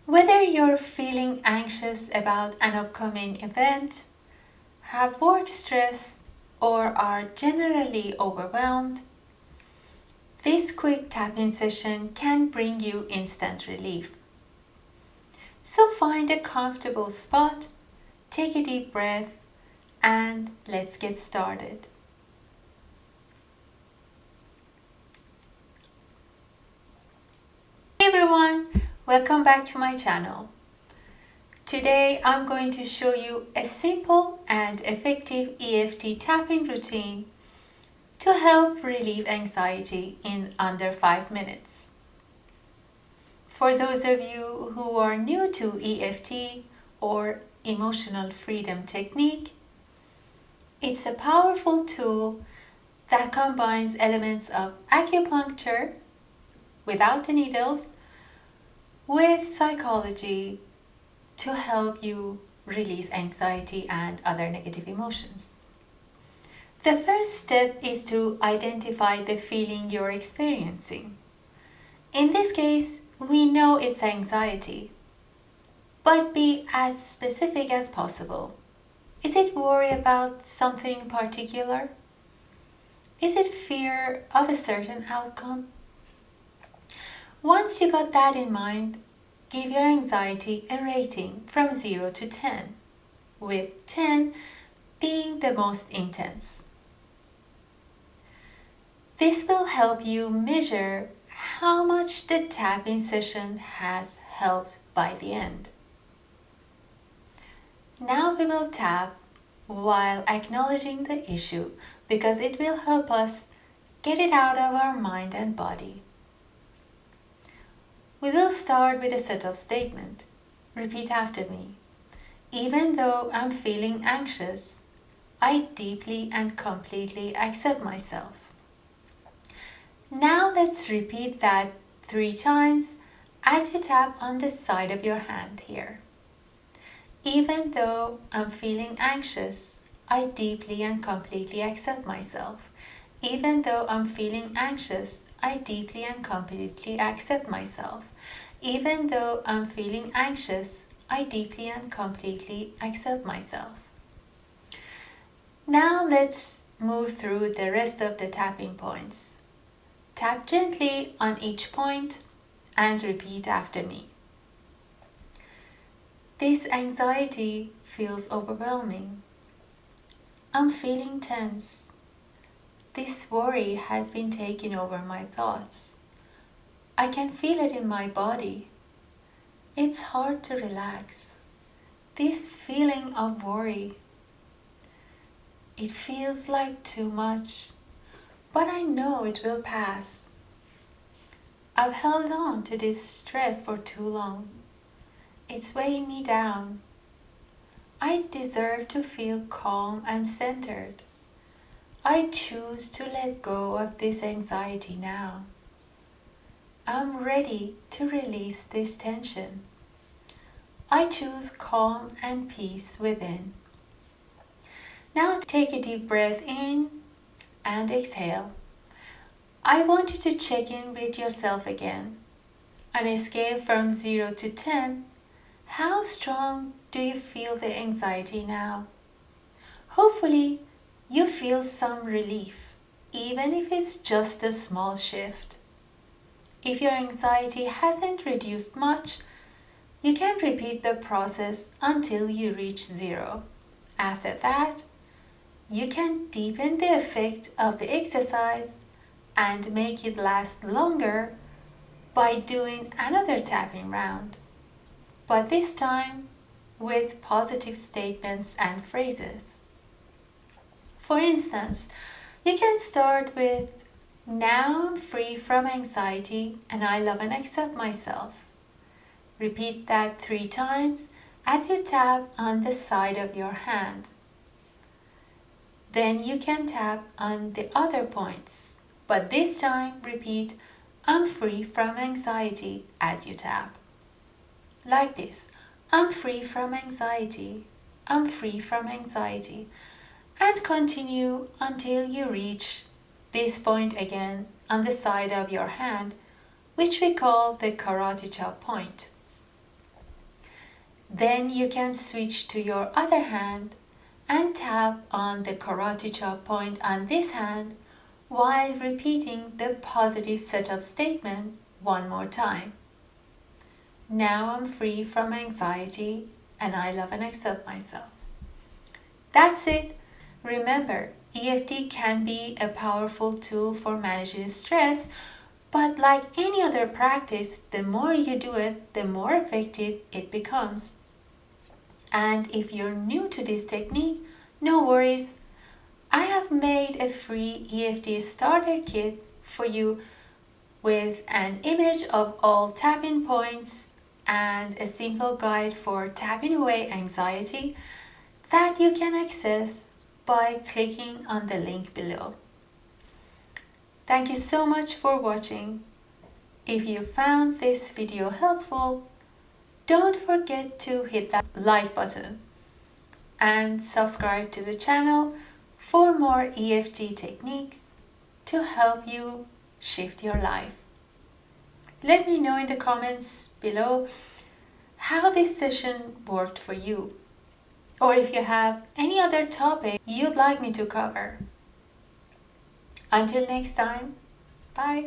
Whether you're feeling anxious about an upcoming event, have work stress, or are generally overwhelmed, this quick tapping session can bring you instant relief. So find a comfortable spot, take a deep breath, and let's get started. Hey everyone, welcome back to my channel. Today I'm going to show you a simple and effective EFT tapping routine to help relieve anxiety in under 5 minutes. For those of you who are new to EFT or Emotional Freedom Technique, it's a powerful tool that combines elements of acupuncture without the needles with psychology to help you release anxiety and other negative emotions. The first step is to identify the feeling you're experiencing. In this case, we know it's anxiety, but be as specific as possible. Is it worry about something in particular? Is it fear of a certain outcome? Once you got that in mind, give your anxiety a rating from 0 to 10, with 10 being the most intense. This will help you measure how much the tapping session has helped by the end. Now we will tap while acknowledging the issue because it will help us get it out of our mind and body. We will start with a set-up statement. Repeat after me. Even though I'm feeling anxious, I deeply and completely accept myself. Now let's repeat that 3 times as you tap on the side of your hand here. Even though I'm feeling anxious, I deeply and completely accept myself. Even though I'm feeling anxious, I deeply and completely accept myself. Even though I'm feeling anxious, I deeply and completely accept myself. Now let's move through the rest of the tapping points. Tap gently on each point and repeat after me. This anxiety feels overwhelming. I'm feeling tense. This worry has been taking over my thoughts. I can feel it in my body. It's hard to relax. This feeling of worry, it feels like too much, but I know it will pass. I've held on to this stress for too long. It's weighing me down. I deserve to feel calm and centered. I choose to let go of this anxiety now. I'm ready to release this tension. I choose calm and peace within. Now take a deep breath in and exhale. I want you to check in with yourself again. On a scale from 0 to 10, how strong do you feel the anxiety now? Hopefully, you feel some relief, even if it's just a small shift. If your anxiety hasn't reduced much, you can repeat the process until you reach 0. After that, you can deepen the effect of the exercise and make it last longer by doing another tapping round, but this time with positive statements and phrases. For instance, you can start with, "Now I'm free from anxiety and I love and accept myself." Repeat that 3 times as you tap on the side of your hand. Then you can tap on the other points, but this time repeat, "I'm free from anxiety" as you tap. Like this, "I'm free from anxiety, I'm free from anxiety," and continue until you reach this point again on the side of your hand, which we call the karate chop point. Then you can switch to your other hand and tap on the karate chop point on this hand while repeating the positive setup statement one more time. Now I'm free from anxiety and I love and accept myself. That's it. Remember, EFT can be a powerful tool for managing stress, but like any other practice, the more you do it, the more effective it becomes. And if you're new to this technique, no worries. I have made a free EFT starter kit for you with an image of all tapping points and a simple guide for tapping away anxiety that you can access by clicking on the link below. Thank you so much for watching. If you found this video helpful, don't forget to hit that like button and subscribe to the channel for more EFT techniques to help you shift your life. Let me know in the comments below how this session worked for you, or if you have any other topic you'd like me to cover. Until next time, bye.